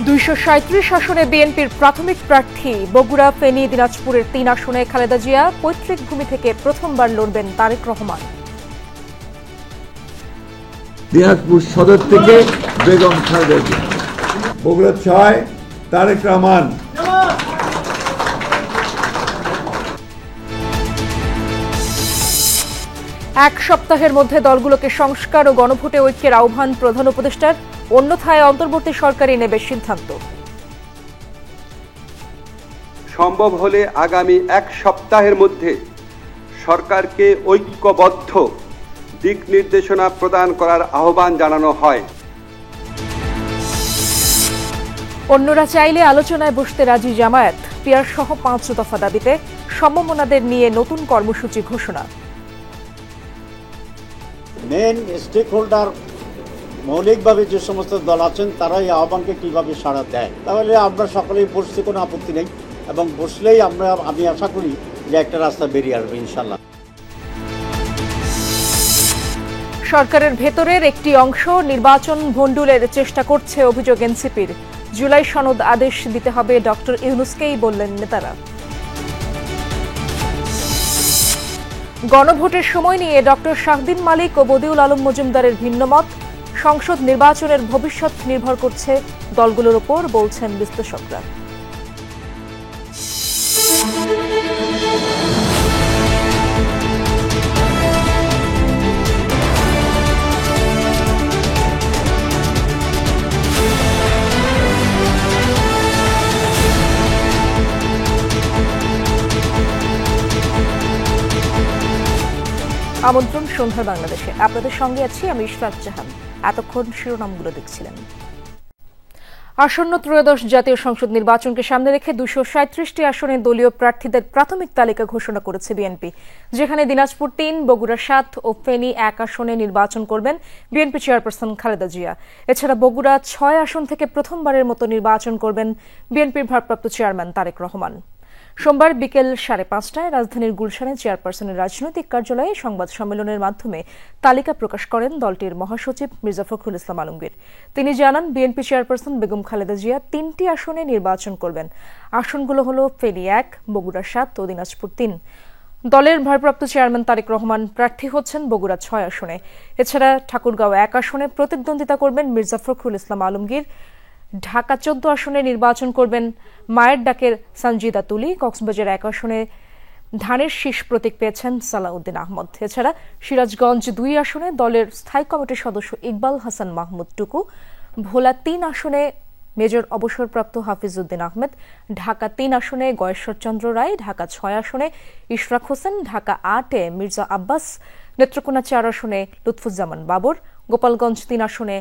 237 আসনে বিএনপির প্রাথমিক প্রার্থী বগুড়া, ফেনী, দিনাজপুরের 3 আসনে খালেদা জিয়া পৈতৃক ভূমি থেকে প্রথমবার লড়বেন তারেক রহমান। দিনাজপুর সদর থেকে বেগম খালেদা জিয়া, বগুড়া 6 তারেক রহমান। এক সপ্তাহের মধ্যে দলগুলোকে সংস্কার ও গণভোটে ঐক্যের আহ্বান প্রধান উপদেষ্টার, অন্যথায় অন্তর্বর্তী সরকারই নেবে সিদ্ধান্ত। সম্ভব হলে আগামী এক সপ্তাহের মধ্যে সরকারকে ঐক্যবদ্ধ দিক নির্দেশনা প্রদান করার আহ্বান জানানো হয়। অন্যরা চাইলে আলোচনায় বসতে রাজি জামায়াত, পিয়ার সহ 5 দফা দাবিতে সমমনাদের নিয়ে নতুন কর্মসূচি ঘোষণা। মেন স্টেক হোল্ডার মৌলিকভাবে যে সমস্ত দল আছেন তারা এই আহ্বানকে কীভাবে সাড়া দেয়, তাহলে আমরা সকলেই বসতে কোনো আপত্তি নেই এবং বসলেই আমি আশা করি যে একটা রাস্তা বেরিয়ে আসবে ইনশাল্লাহ। সরকারের ভেতরের একটি অংশ নির্বাচন ভণ্ডুলের চেষ্টা করছে অভিযোগ এনসিপির। জুলাই সনদ আদেশ দিতে হবে ডক্টর ইউনূসকেই বললেন নেতারা। গণভোটের সময় নিয়ে ডক্টর শাহদিন মালিক ও বদিউল আলম মজুমদারের ভিন্নমত। সংসদ নির্বাচনের ভবিষ্যৎ নির্ভর করছে দলগুলোর উপর, বলছেন বিশ্লেষকরা। আমন্ত্রণ সন্ধ্যার বাংলাদেশে, আপনাদের সঙ্গে আছি আমি ইশরাত জাহান। এতক্ষণ শিরোনামগুলো দেখছিলেন। আসন্ন ত্রয়োদশ জাতীয় সংসদ নির্বাচনকে সামনে রেখে 237টি আসনে দলীয় প্রার্থীদের প্রাথমিক তালিকা ঘোষণা করেছে বিএনপি, যেখানে দিনাজপুর 3, বগুড়া 7 ও ফেনী 1 আসনে নির্বাচন করবেন বিএনপি চেয়ারপারসন খালেদা জিয়া। এছাড়া বগুড়া 6 আসন থেকে প্রথমবারের মতো নির্বাচন করবেন বিএনপির ভারপ্রাপ্ত চেয়ারম্যান তারেক রহমান। সোমবার বিকেল 5:30টায় রাজধানীর গুলশানে চেয়ারপারসনের রাজনৈতিক কার্যালয়ে সংবাদ সম্মেলনের মাধ্যমে তালিকা প্রকাশ করেন দলটির মহাসচিব মির্জা ফখরুল ইসলাম আলমগীর। তিনি জানান, বিএনপি চেয়ারপারসন বেগম খালেদা জিয়া 3টি আসনে নির্বাচন করবেন। আসনগুলো হল ফেনী 1, বগুড়া 7 ও দিনাজপুর 3। দলের ভারপ্রাপ্ত চেয়ারম্যান তারেক রহমান প্রার্থী হচ্ছেন বগুড়া 6 আসনে। এছাড়া ঠাকুরগাঁও 1 আসনে প্রতিদ্বন্দ্বিতা করবেন মির্জা ফখরুল ইসলাম আলমগীর। ঢাকা 14 আসনে নির্বাচন করবেন মায়ের ডাকের সঞ্জিদা তুলি। কক্সবাজার 1 আসনে ধানের শীষ প্রতীক পেয়েছেন সালাউদ্দিন আহমদ। এছাড়া সিরাজগঞ্জ 2 আসনে দলের স্থায়ী কমিটির সদস্য ইকবাল হাসান মাহমুদ টুকু। ভোলা 3 আসনে মেজর অবসরপ্রাপ্ত হাফিজউদ্দিন আহমেদ। ঢাকা 3 আসনে গয়েশ্বরচন্দ্র রায়। ঢাকা 6 আসনে ইশরাক হোসেন। ঢাকা 8-এ মির্জা আব্বাস। নেত্রকোনা 4 আসনে লুৎফুজ্জামান বাবর। গোপালগঞ্জ 3 আসনে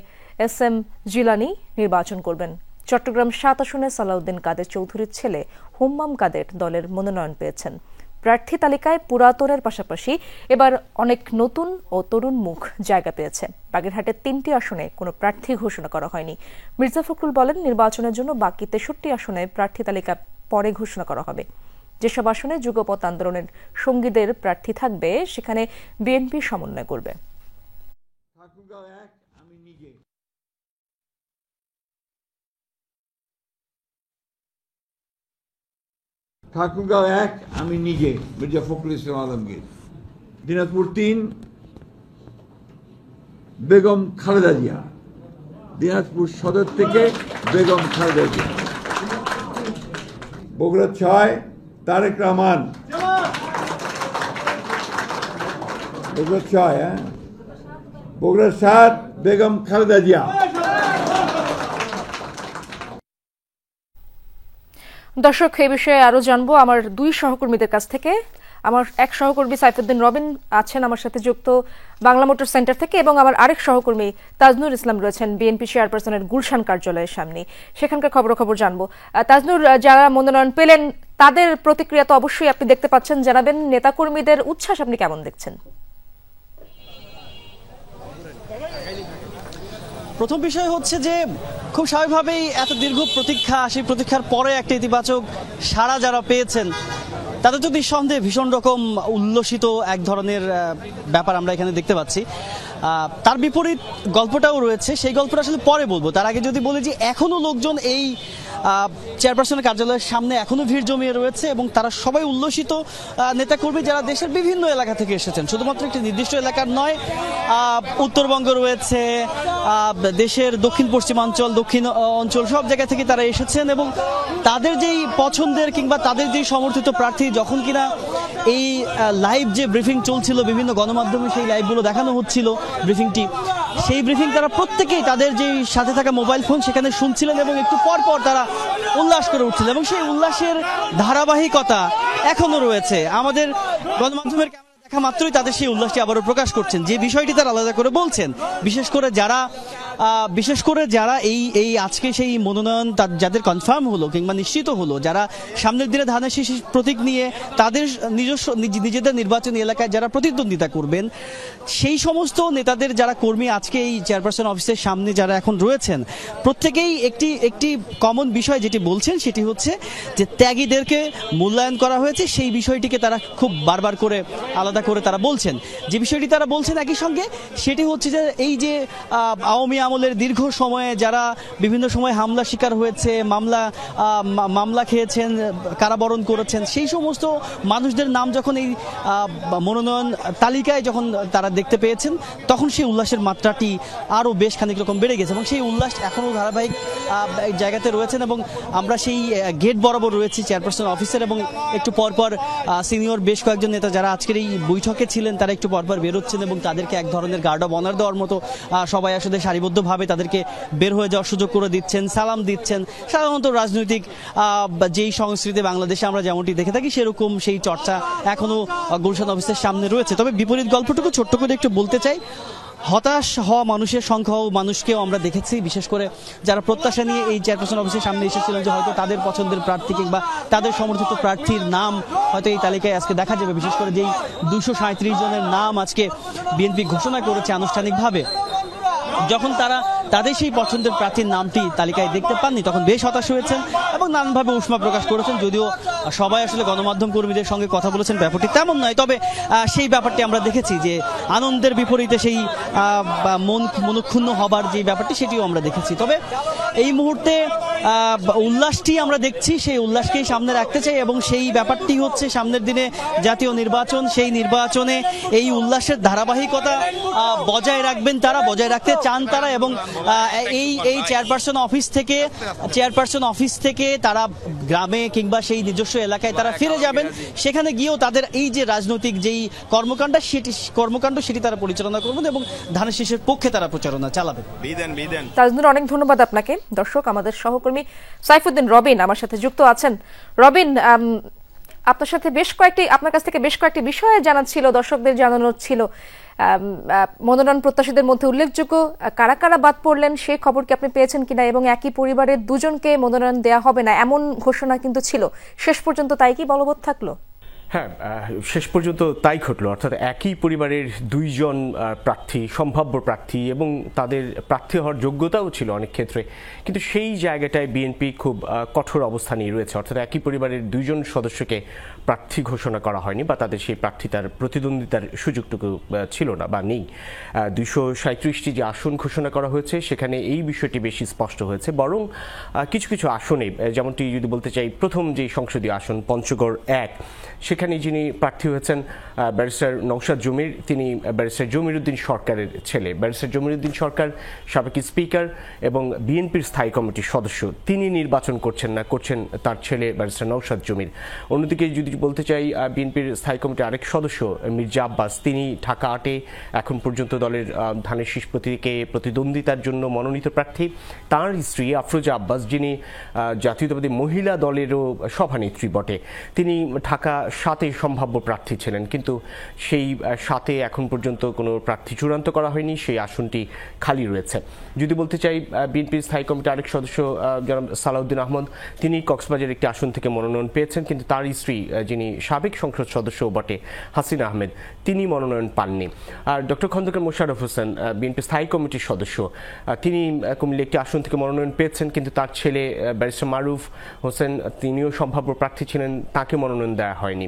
SM জিলানি নির্বাচন করবেন। চট্টগ্রাম 7 আসনে সালাউদ্দিন কাদের চৌধুরীর ছেলে হুম্মাম কাদের দলের মনোনয়ন পেয়েছেন। প্রার্থী তালিকায় পুরাতনের পাশাপাশি এবার অনেক নতুন ও তরুণ মুখ জায়গা পেয়েছে। বাগেরহাটের 3টি আসনে কোনো প্রার্থী ঘোষণা করা হয়নি। মির্জা ফখরুল বলেন, নির্বাচনের জন্য বাকি 63 আসনে প্রার্থী তালিকা পরে ঘোষণা করা হবে। যেসব আসনে যুগপৎ আন্দোলনের সঙ্গীদের প্রার্থী থাকবে সেখানে বিএনপি সমন্বয় করবে। ঠাকুরগাঁও 1 আমি নিজে মির্জা ফখরুল ইসলাম আলমগীর। দিনাজপুর 3 বেগম খালেদা জিয়া, দিনাজপুর সদর থেকে বেগম খালেদা জিয়া। বগুড়া 6 তারেক রহমান। বগুড়া 6 বগুড়া 7 বেগম খালেদা জিয়া। দর্শক, এই বিষয়ে আরো জানবো আমার 2 সহকর্মীদের কাছ থেকে। আমার এক সহকর্মী সাইফুদ্দিন রবিন আছেন আমার সাথে যুক্ত বাংলা মোটর সেন্টার থেকে, এবং আমার আরেক সহকর্মী তাজনুর ইসলাম রয়েছেন বিএনপি চেয়ারপারসনের গুলশান কার্যালয়ের সামনে। সেখানকার খবর জানবো। তাজনুর, যারা মনোনয়ন পেলেন তাদের প্রতিক্রিয়া তো অবশ্যই আপনি দেখতে পাচ্ছেন, জানাবেন নেতাকর্মীদের উচ্ছ্বাস আপনি কেমন দেখছেন? প্রথম বিষয় হচ্ছে যে খুব স্বাভাবিকভাবেই এত দীর্ঘ প্রতীক্ষা, সেই প্রতীক্ষার পরে একটা ইতিবাচক সাড়া যারা পেয়েছেন তাদের তো নিঃসন্দেহে ভীষণ রকম উল্লসিত এক ধরনের ব্যাপার আমরা এখানে দেখতে পাচ্ছি। তার বিপরীত গল্পটাও রয়েছে, সেই গল্পটা আসলে পরে বলবো। তার আগে যদি বলি যে এখনো লোকজন এই চেয়ারপারসনের কার্যালয়ের সামনে এখনো ভিড় জমিয়ে রয়েছে এবং তারা সবাই উল্লসিত নেতাকর্মী যারা দেশের বিভিন্ন এলাকা থেকে এসেছেন, শুধুমাত্র একটি নির্দিষ্ট এলাকার নয়, উত্তরবঙ্গ রয়েছে, দেশের দক্ষিণ পশ্চিমাঞ্চল, দক্ষিণ অঞ্চল, সব জায়গা থেকে তারা এসেছেন এবং তাদের যেই পছন্দের কিংবা তাদের যেই সমর্থিত প্রার্থী যখন কিনা এই লাইভ যে ব্রিফিং চলছিল বিভিন্ন গণমাধ্যমে সেই লাইভগুলো দেখানো হচ্ছিল ব্রিফিংটি, সেই ব্রিফিং তারা প্রত্যেকেই তাদের যেই সাথে থাকা মোবাইল ফোন সেখানে শুনছিলেন এবং একটু পর পর তারা উল্লাস করে উঠছিলেন এবং সেই উল্লাসের ধারাবাহিকতা এখনো রয়েছে। আমাদের গণমাধ্যমের দেখা মাত্রই তাদের সেই উল্লাসটি আবারও প্রকাশ করছেন, যে বিষয়টি তারা আলাদা করে বলছেন। বিশেষ করে যারা এই আজকে সেই মনোনয়ন যাদের কনফার্ম হলো কিংবা নিশ্চিত হলো, যারা সামনের দিনে ধানের শীষ প্রতীক নিয়ে তাদের নিজেদের নির্বাচনী এলাকায় যারা প্রতিদ্বন্দ্বিতা করবেন, সেই সমস্ত নেতাদের যারা কর্মী আজকে এই চেয়ারপারসন অফিসের সামনে যারা এখন রয়েছেন, প্রত্যেকেই একটি কমন বিষয় যেটি বলছেন সেটি হচ্ছে যে ত্যাগীদেরকে মূল্যায়ন করা হয়েছে। সেই বিষয়টিকে তারা খুব বারবার করে আলাদা করে তারা বলছেন। যে বিষয়টি তারা বলছেন একই সঙ্গে সেটি হচ্ছে যে এই যে আওয়ামী আমলের দীর্ঘ সময়ে যারা বিভিন্ন সময় হামলা শিকার হয়েছে, মামলা খেয়েছেন, কারাবরণ করেছেন, সেই সমস্ত মানুষদের নাম যখন এই মনোনয়ন তালিকায় যখন তারা দেখতে পেয়েছেন, তখন সেই উল্লাসের মাত্রাটি আরও বেশ খানিক রকম বেড়ে গেছে এবং সেই উল্লাস এখনও ধারাবাহিক জায়গাতে রয়েছেন এবং আমরা সেই গেট বরাবর রয়েছি চেয়ারপারসন অফিসের এবং একটু পরপর সিনিয়র বেশ কয়েকজন নেতা যারা আজকের এই বৈঠকে ছিলেন তারা একটু পরপর বেরোচ্ছেন এবং তাদেরকে এক ধরনের গার্ড অব অনার দেওয়ার মতো সবাই আসলে সারিবদ্ধভাবে তাদেরকে বের হয়ে যাওয়ার সুযোগ করে দিচ্ছেন, সালাম দিচ্ছেন। সাধারণত রাজনৈতিক যেই সংস্কৃতি বাংলাদেশে আমরা যেমনটি দেখে থাকি সেরকম সেই চর্চা এখনো গুলশান অফিসের সামনে রয়েছে। তবে বিপরীত গল্পটুকু ছোট্ট করে একটু বলতে চাই। হতাশ হওয়া মানুষের সংখ্যাও মানুষকেও আমরা দেখেছি, বিশেষ করে যারা প্রত্যাশা নিয়ে এই চেয়ারপারসন অফিসের সামনে এসেছিলেন যে হয়তো তাদের পছন্দের প্রার্থী কিংবা তাদের সমর্থিত প্রার্থীর নাম হয়তো এই তালিকায় আজকে দেখা যাবে। বিশেষ করে যেই 237 জনের নাম আজকে বিএনপি ঘোষণা করেছে আনুষ্ঠানিকভাবে, যখন তারা তাদের সেই পছন্দের প্রার্থীর নামটি তালিকায় দেখতে পাননি তখন বেশ হতাশ হয়েছেন এবং নানানভাবে উষ্মা প্রকাশ করেছেন। যদিও সবাই আসলে গণমাধ্যম কর্মীদের সঙ্গে কথা বলেছেন ব্যাপারটি তেমন নয়, তবে সেই ব্যাপারটি আমরা দেখেছি যে আনন্দের বিপরীতে সেই মনক্ষুণ্ণ হবার যে ব্যাপারটি সেটিও আমরা দেখেছি। তবে এই মুহূর্তে উল্লাসটি আমরা দেখছি, সেই উল্লাসকেই সামনে রাখতে চাই এবং সেই ব্যাপারটি হচ্ছে সামনের দিনে জাতীয় নির্বাচন, সেই নির্বাচনে এই উল্লাসের ধারাবাহিকতা বজায় রাখবেন তারা, বজায় রাখতে চান তারা এবং এই চেয়ারপারসন অফিস থেকে তারা গ্রামে কিংবা সেই নিজস্ব এলাকায় তারা ফিরে যাবেন। সেখানে গিয়েও তাদের এই যে রাজনৈতিক যেই কর্মকাণ্ড সেটি তারা পরিচালনা করবেন এবং ধানের শীষের পক্ষে তারা প্রচারণা চালাবেন। তাজনুর, অনেক ধন্যবাদ আপনাকে। দর্শক, আমাদের সহকর্মী সাইফুদ্দিন রবিন আমার সাথে যুক্ত আছেন। রবিন, আপনার কাছ থেকে বেশ কয়েকটি বিষয়ে জানার ছিল, দর্শকদের জানানোর ছিল। মনোনয়ন প্রত্যাশীদের মধ্যে উল্লেখযোগ্য কারা কারা বাদ পড়লেন সেই খবর কি আপনি পেয়েছেন কিনা, এবং একই পরিবারের দুজনকে মনোনয়ন দেওয়া হবে না এমন ঘোষণা কিন্তু ছিল, শেষ পর্যন্ত তাই কি বলবৎ থাকলো? হ্যাঁ, শেষ পর্যন্ত তাই ঘটলো। অর্থাৎ একই পরিবারের দুইজন প্রার্থী, সম্ভাব্য প্রার্থী, এবং তাদের প্রার্থী হওয়ার যোগ্যতাও ছিল অনেক ক্ষেত্রে, কিন্তু সেই জায়গাটায় বিএনপি খুব কঠোর অবস্থানেই রয়েছে। অর্থাৎ একই পরিবারের দুইজন সদস্যকে প্রার্থী ঘোষণা করা হয়নি বা তাদের সেই প্রার্থিতার প্রতিদ্বন্দ্বিতার সুযোগটুকু ছিল না বা নেই। 237টি যে আসন ঘোষণা করা হয়েছে সেখানে এই বিষয়টি বেশি স্পষ্ট হয়েছে। বরং কিছু কিছু আসনে, যেমনটি যদি বলতে চাই, প্রথম যে সংসদীয় আসন পঞ্চগড় 1, সেখানে যিনি প্রার্থী হয়েছেন ব্যারিস্টার নওশাদ জমির, তিনি ব্যারিস্টার জমির উদ্দিন সরকারের ছেলে। ব্যারিস্টার জমির উদ্দিন সরকার সাবেক স্পিকার এবং বিএনপির স্থায়ী কমিটির সদস্য, তিনি নির্বাচন করছেন না, করছেন তার ছেলে ব্যারিস্টার নওশাদ জমির। অন্যদিকে যদি বলতে চাই, বিএনপির স্থায়ী কমিটির আরেক সদস্য মির্জা আব্বাস, তিনি ঢাকা 8-এ এখন পর্যন্ত দলের ধানের শীষ প্রতীকে প্রতিদ্বন্দ্বিতার জন্য মনোনীত প্রার্থী। তাঁর স্ত্রী আফরোজা আব্বাস, যিনি জাতীয়তাবাদী মহিলা দলেরও সভানেত্রী বটে, তিনি ঢাকা 7-এ সম্ভাব্য প্রার্থী ছিলেন, কিন্তু সেই 7-এ এখন পর্যন্ত কোনো প্রার্থী চূড়ান্ত করা হয়নি, সেই আসনটি খালি রয়েছে। যদি বলতে চাই, বিএনপির স্থায়ী কমিটির আরেক সদস্য জনাব সালাউদ্দিন আহমদ, তিনি কক্সবাজার একটি আসন থেকে মনোনয়ন পেয়েছেন, কিন্তু তার স্ত্রী যিনি সাবেক সংসদ সদস্য বটে হাসিনা আহমেদ, তিনি মনোনয়ন পাননি। আর ডক্টর খন্দকার মোশাররফ হোসেন বিএনপি স্থায়ী কমিটির সদস্য, তিনি কুমিল্লা একটি আসন থেকে মনোনয়ন পেয়েছেন, কিন্তু তার ছেলে ব্যারিস্টার মারুফ হোসেন তিনিও সম্ভাব্য প্রার্থী ছিলেন, তাকে মনোনয়ন দেওয়া হয়নি।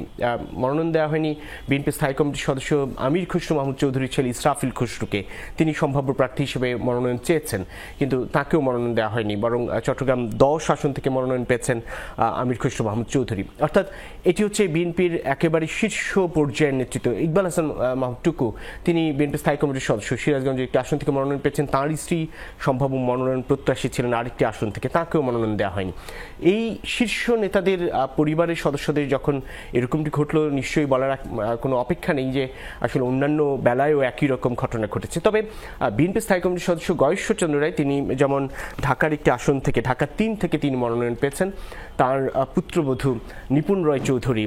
মনোনয়ন দেওয়া হয়নি বিএনপি স্থায়ী কমিটির সদস্য আমির খসরু মাহমুদ চৌধুরীর ছেলে ইসরাফিল খসরুকে, তিনি সম্ভাব্য প্রার্থী হিসেবে মনোনয়ন চেয়েছেন, কিন্তু তাকেও মনোনয়ন দেওয়া হয়নি। বরং চট্টগ্রাম 10 আসন থেকে মনোনয়ন পেয়েছেন আমির খসরু মাহমুদ চৌধুরী। অর্থাৎ এটি হচ্ছে বিএনপির একেবারে শীর্ষ পর্যায়ের নেতৃত্ব। ইকবাল হাসান মাহমুদ টুকু, তিনি বিএনপি স্থায়ী কমিটির সদস্য, সিরাজগঞ্জের একটি আসন থেকে মনোনয়ন পেয়েছেন, তাঁর স্ত্রী সম্ভাব্য মনোনয়ন প্রত্যাশী ছিলেন আরেকটি আসন থেকে, তাকেও মনোনয়ন দেওয়া হয়নি। এই শীর্ষ নেতাদের পরিবারের সদস্যদের যখন এরকমটি ঘটলো, নিশ্চয়ই বলার কোনো অপেক্ষা নেই যে আসলে অন্যান্য বেলায়ও একই রকম ঘটনা ঘটেছে। তবে বিএনপি স্থায়ী কমিটির সদস্য গয়েশ্বরচন্দ্র রায়, তিনি যেমন ঢাকার একটি আসন থেকে, ঢাকা 3 থেকে তিনি মনোনয়ন পেয়েছেন, তার পুত্রবধূ নিপুণ রয় চৌধুরী,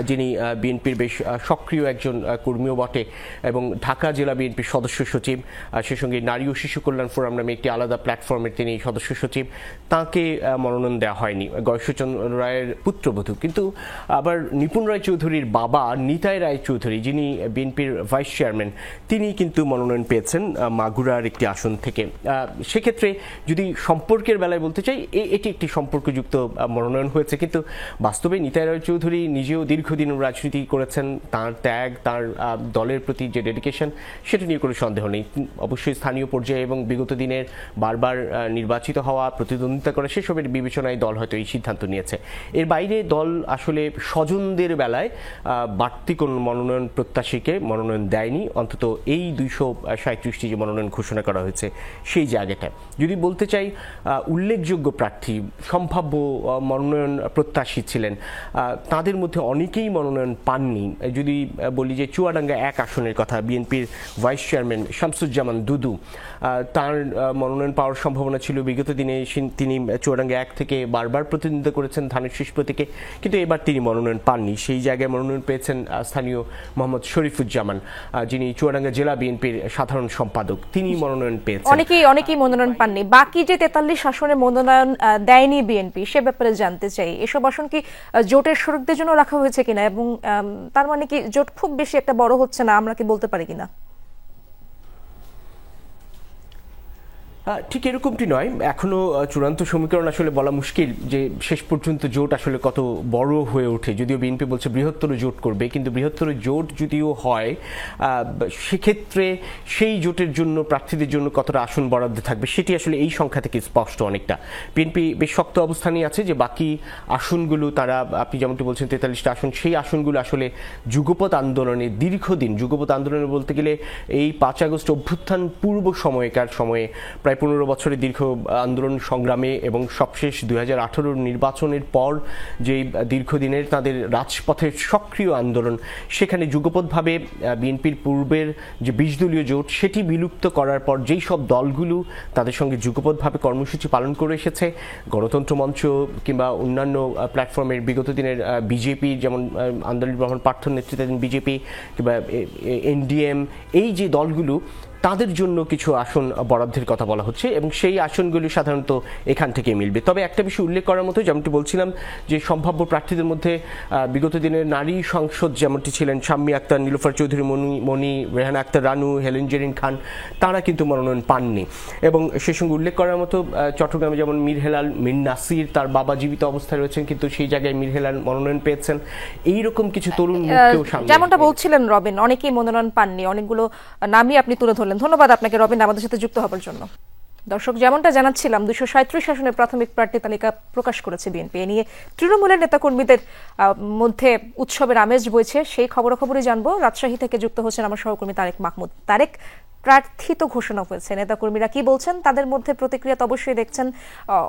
যিনি বিএনপির বেশ সক্রিয় একজন কর্মীও বটে এবং ঢাকা জেলা বিএনপির সদস্য সচিব, সে সঙ্গে নারী ও শিশু কল্যাণ ফোরাম নামে একটি আলাদা প্ল্যাটফর্মের তিনি সদস্য সচিব, তাকে মনোনয়ন দেওয়া হয়নি, গয়েশ্বরচন্দ্র রায়ের পুত্রবধূ। কিন্তু আবার নিপুণ রায় চৌধুরীর বাবা নিতাই রায় চৌধুরী, যিনি বিএনপির ভাইস চেয়ারম্যান, তিনি কিন্তু মনোনয়ন পেয়েছেন মাগুরার একটি আসন থেকে। সেক্ষেত্রে যদি সম্পর্কের বেলায় বলতে চাই, এটি একটি সম্পর্কযুক্ত মনোনয়ন হয়েছে, কিন্তু বাস্তবে নিতাই রায় চৌধুরী নিজেও দীর্ঘদিন রাজনীতি করেছেন, তার ত্যাগ, তার দলের প্রতি যে ডেডিকেশন, সেটা নিয়ে কোনো সন্দেহ নেই। অবশ্যই স্থানীয় পর্যায়ে এবং বিগত দিনের বারবার নির্বাচিত হওয়া, প্রতিদ্বন্দ্বিতা করা, সেসবের বিবেচনায় দল হয়তো এই সিদ্ধান্ত নিয়েছে। এর বাইরে দল আসলে স্বজনদের বেলায় বাড়তি কোনো মনোনয়ন প্রত্যাশীকে মনোনয়ন দেয়নি, অন্তত এই 237টি যে মনোনয়ন ঘোষণা করা হয়েছে সেই জায়গাটায়। যদি বলতে চাই উল্লেখযোগ্য প্রার্থী, সম্ভাব্য মনোনয়ন প্রত্যাশী ছিলেন, তাদের মধ্যে অনেকেই মনোনয়ন পাননি। যদি বলি যে চুয়াডাঙ্গা 1 আসনের কথা, বিএনপির ভাইস চেয়ারম্যান শামসুজ্জামান দুদু, তার মনোনয়ন পাওয়ার সম্ভাবনা ছিল। বিগত দিনে তিনি চুয়াডাঙ্গা 1 থেকে বারবার প্রতিদ্বন্দ্বিতা করেছেন ধানের শীষ প্রতীকে, কিন্তু এবার তিনি মনোনয়ন পাননি। সেই জায়গায় মনোনয়ন পেয়েছেন স্থানীয় মোহাম্মদ শরীফুজ্জামান, যিনি চুয়াডাঙ্গা জেলা বিএনপির সাধারণ সম্পাদক, তিনি মনোনয়ন পেয়েছেন। অনেকেই মনোনয়ন পাননি। বাকি যে 43 আসনে মনোনয়ন দেয়নি বিএনপি, সে ব্যাপারে জানতে চাই। এসব আসন কি জোটের শরিকদের জন্য রাখা হয়েছে কিনা, এবং তার মানে কি জোট খুব বেশি একটা বড় হচ্ছে না, আমরা কি বলতে পারি কিনা? ঠিক এরকমটি নয়, এখনো চূড়ান্ত সমীকরণ আসলে বলা মুশকিল যে শেষ পর্যন্ত জোট আসলে কত বড় হয়ে ওঠে। যদিও বিএনপি বলছে বৃহত্তর জোট করবে, কিন্তু বৃহত্তর জোট যদিও হয়, সেক্ষেত্রে সেই জোটের জন্য প্রার্থীদের জন্য কতটা আসন বরাদ্দ থাকবে সেটি আসলে এই সংখ্যা থেকে স্পষ্ট অনেকটা। বিএনপি বেশ শক্ত অবস্থানেই আছে যে বাকি আসনগুলো তারা, আপনি যেমনটি বলছেন 43টা আসন, সেই আসনগুলো আসলে যুগপৎ আন্দোলনে, দীর্ঘদিন যুগপৎ আন্দোলনে বলতে গেলে এই 5 আগস্ট অভ্যুত্থান পূর্ব সময়কার সময়ে প্রায় 15 বছরের দীর্ঘ আন্দোলন সংগ্রামে এবং সবশেষ 2018 নির্বাচনের পর যে দীর্ঘদিনের তাদের রাজপথের সক্রিয় আন্দোলন, সেখানে যুগপৎভাবে বিএনপির পূর্বের যে 20 দলীয় জোট সেটি বিলুপ্ত করার পর যেই সব দলগুলো তাদের সঙ্গে যুগপৎভাবে কর্মসূচি পালন করে এসেছে, গণতন্ত্র মঞ্চ কিংবা অন্যান্য প্ল্যাটফর্মের বিগত দিনের বিজেপি, যেমন আন্দোলন রহমান পার্থর নেতৃত্বাধীন বিজেপি কিংবা এনডিএম, এই যে দলগুলো, তাদের জন্য কিছু আসন বরাদ্দের কথা বলা হচ্ছে এবং সেই আসনগুলি সাধারণত এখান থেকে মিলবে। তবে একটা বিষয় উল্লেখ করার মতো, যেমনটি বলছিলাম যে সম্ভাব্য প্রার্থীদের মধ্যে বিগত দিনের নারী সংসদ যেমনটি ছিলেন শাম্মী আক্তার, নীলুফার চৌধুরী মনি, রেহানা আক্তার রানু, হেলেন জেরিন খান, তারা কিন্তু মনোনয়ন পাননি। এবং সে সঙ্গে উল্লেখ করার মতো চট্টগ্রামে যেমন মীর হেলাল, মীর নাসির, তার বাবা জীবিত অবস্থায় রয়েছেন, কিন্তু সেই জায়গায় মীর হেলাল মনোনয়ন পেয়েছেন। এইরকম কিছু তরুণ মুখকেও সামনে, যেমনটা বলছিলেন রবিন, অনেকেই মনোনয়ন পাননি, অনেকগুলো নামই আপনি তুলে ধরলেন। ধন্যবাদ আপনাকে রবিন আমাদের সাথে যুক্ত হওয়ার জন্য। দর্শক, যেমনটা জানাচ্ছিলাম, 237 আসনের প্রাথমিক প্রার্থী তালিকা প্রকাশ করেছে বিএনপি। এ নিয়ে তৃণমূলের নেতাকর্মীদের মধ্যে উৎসবের আমেজ বইছে, সেই খবরাখবরই জানবো। রাজশাহী থেকে যুক্ত হচ্ছেন আমার সহকর্মী তারেক মাহমুদ। তারেক, প্রার্থী তো ঘোষণা হয়েছে, নেতাকর্মীরা কি বলছেন, তাদের মধ্যে প্রতিক্রিয়া তো অবশ্যই দেখছেন,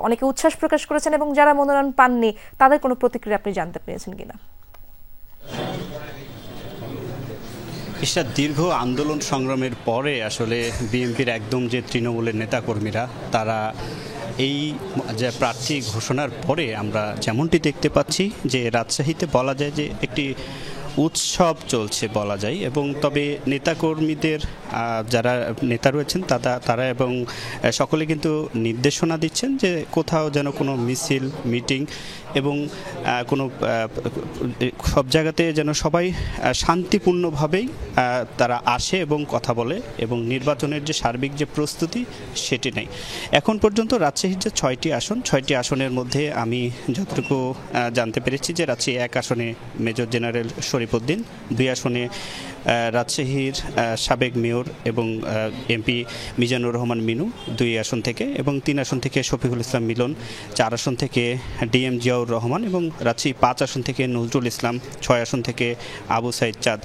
অনেকে উচ্ছ্বাস প্রকাশ করেছেন, এবং যারা মনোনয়ন পাননি তাদের কোনো প্রতিক্রিয়া আপনি জানতে পেরেছেন কিনা? ইশরাত, দীর্ঘ আন্দোলন সংগ্রামের পরে আসলে বিএনপির একদম যে তৃণমূলের নেতাকর্মীরা, তারা এই যে প্রার্থী ঘোষণার পরে আমরা যেমনটি দেখতে পাচ্ছি যে রাজশাহীতে বলা যায় যে একটি উৎসব চলছে বলা যায়। এবং তবে নেতাকর্মীদের যারা নেতা রয়েছেন তারা এবং সকলে কিন্তু নির্দেশনা দিচ্ছেন যে কোথাও যেন কোনো মিছিল, মিটিং এবং কোনো সব জায়গাতে যেন সবাই শান্তিপূর্ণভাবেই তারা আসে এবং কথা বলে, এবং নির্বাচনের যে সার্বিক যে প্রস্তুতি সেটি নেই। এখন পর্যন্ত রাজশাহীর যে 6টি আসনের মধ্যে আমি যতটুকু জানতে পেরেছি যে রাজশাহী 1 আসনে মেজর জেনারেল শরীফ উদ্দিন, 2 আসনে রাজশাহীর সাবেক মেয়র এবং এমপি মিজানুর রহমান মিনু 2 আসন থেকে, এবং 3 আসন থেকে শফিকুল ইসলাম মিলন, 4 আসন থেকে ডিএম জিয়াউর রহমান, এবং রাজশাহী 5 আসন থেকে নজরুল ইসলাম, 6 আসন থেকে আবু সাইদ চাঁদ।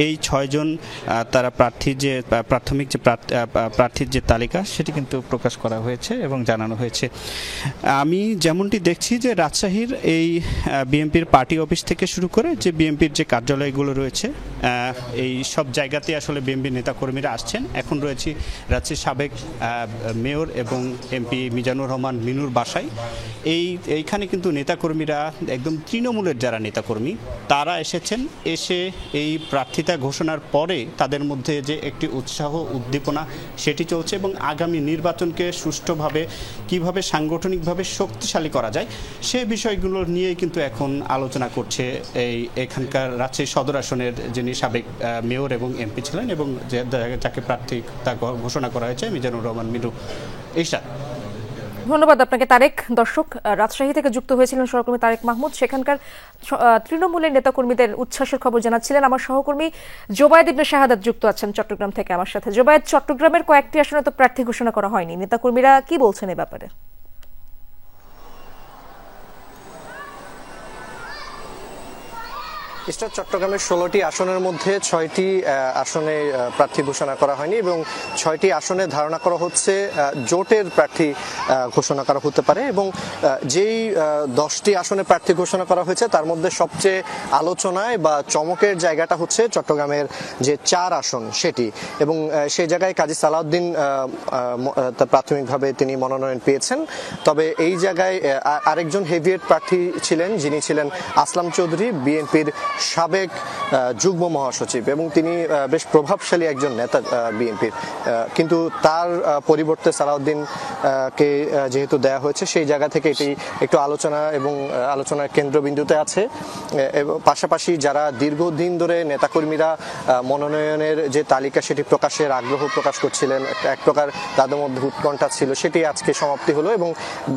এই 6 জন তারা প্রার্থীর যে প্রাথমিক যে প্রার্থীর যে তালিকা সেটি কিন্তু প্রকাশ করা হয়েছে এবং জানানো হয়েছে। আমি যেমনটি দেখছি যে রাজশাহীর এই বিএনপির পার্টি অফিস থেকে শুরু করে যে বিএনপির যে কার্যালয়গুলো রয়েছে এই সব জায়গাতে আসলে বিএনপি নেতাকর্মীরা আসছেন। এখন রয়েছি রাজশাহীর সাবেক মেয়র এবং এমপি মিজানুর রহমান মিনুর বাসায়। এইখানে কিন্তু নেতাকর্মীরা একদম তৃণমূলের যারা নেতাকর্মী তারা এসেছেন, এসে এই প্রার্থিতা ঘোষণার পরে তাদের মধ্যে যে একটি উৎসাহ উদ্দীপনা সেটি চলছে, এবং আগামী নির্বাচনকে সুষ্ঠুভাবে কিভাবে সাংগঠনিকভাবে শক্তিশালী করা যায় সেই বিষয়গুলো নিয়েই কিন্তু এখন আলোচনা করছে এখানকার রাজশাহী সদর আসনের যিনি সাবেক মেয়র এবং এমপি ছিলেন এবং যাকে প্রার্থী তা ঘোষণা করা হয়েছে মিজানুর রহমান মিনু। ঈশা, ধন্যবাদ আপনাকে তারেক। দর্শক, রাজশাহী থেকে যুক্ত হয়েছিলেন সহকর্মী তারেক মাহমুদ। সেখানকার তৃণমূলের নেতাকর্মীদের উচ্ছ্বাসের খবর জানাচ্ছিলেন আমার সহকর্মী জোবায়েদ ইবনে শাহাদাত যুক্ত আছেন চট্টগ্রাম থেকে আমার সাথে। জোবায়েদ, চট্টগ্রামের কয়েকটি আসনে তো প্রার্থী ঘোষণা করা হয়নি, নেতাকর্মীরা কি বলছেন এ ব্যাপারে? চট্টগ্রামের 16টি আসনের মধ্যে 6টি আসনে প্রার্থী ঘোষণা করা হয়নি, এবং 6টি আসনে ধারণা করা হচ্ছে জোটের প্রার্থী ঘোষণা করা হতে পারে। এবং যেই 10টি আসনে প্রার্থী ঘোষণা করা হয়েছে তার মধ্যে সবচেয়ে আলোচনায় বা চমকের জায়গাটা হচ্ছে চট্টগ্রামের যে 4 আসন সেটি, এবং সেই জায়গায় কাজী সালাউদ্দিন প্রাথমিকভাবে তিনি মনোনয়ন পেয়েছেন। তবে এই জায়গায় আরেকজন হেভিয়েট প্রার্থী ছিলেন যিনি ছিলেন আসলাম চৌধুরী, বিএনপির সাবেক যুগ্ম মহাসচিব, এবং তিনি বেশ প্রভাবশালী একজন নেতা বিএনপির, কিন্তু তার পরিবর্তে সালাউদ্দিনকে যেহেতু দেয়া হয়েছে সেই জায়গা থেকে এটি একটু আলোচনা এবং আলোচনার কেন্দ্রবিন্দুতে আছে। পাশাপাশি যারা দীর্ঘদিন ধরে নেতাকর্মীরা মনোনয়নের যে তালিকা সেটি প্রকাশের আগ্রহ প্রকাশ করছিলেন, এক প্রকার তাদের মধ্যে উৎকণ্ঠা ছিল, সেটি আজকে সমাপ্তি হলো। এবং